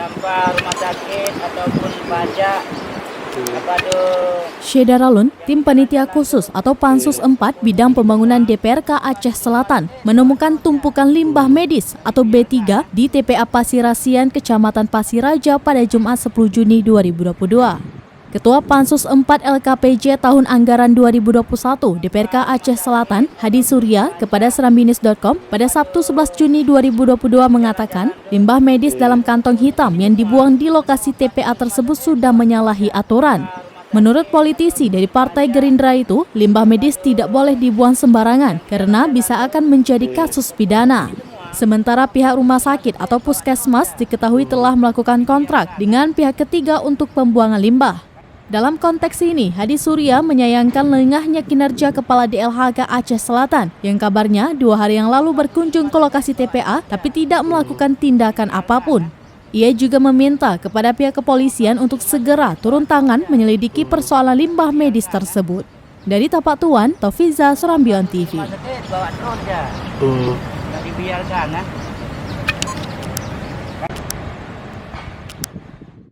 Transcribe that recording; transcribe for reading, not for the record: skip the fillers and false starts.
sampah rumah sakit ataupun pajak. Syedaralun, tim panitia khusus atau Pansus 4 bidang pembangunan DPRK Aceh Selatan menemukan tumpukan limbah medis atau B3 di TPA Pasirasian, Kecamatan Pasiraja pada Jumat 10 Juni 2022. Ketua Pansus 4 LKPJ tahun anggaran 2021 DPRK Aceh Selatan, Hadi Surya, kepada serambinews.com pada Sabtu 11 Juni 2022 mengatakan, limbah medis dalam kantong hitam yang dibuang di lokasi TPA tersebut sudah menyalahi aturan. Menurut politisi dari Partai Gerindra itu, limbah medis tidak boleh dibuang sembarangan karena bisa akan menjadi kasus pidana. Sementara pihak rumah sakit atau puskesmas diketahui telah melakukan kontrak dengan pihak ketiga untuk pembuangan limbah. Dalam konteks ini, Hadi Surya menyayangkan lengahnya kinerja Kepala DLHK Aceh Selatan yang kabarnya 2 hari yang lalu berkunjung ke lokasi TPA tapi tidak melakukan tindakan apapun. Ia juga meminta kepada pihak kepolisian untuk segera turun tangan menyelidiki persoalan limbah medis tersebut. Dari Tapak Tuan, Taufiza, Serambion TV. Bawa drone aja. Nggak dibiarkan,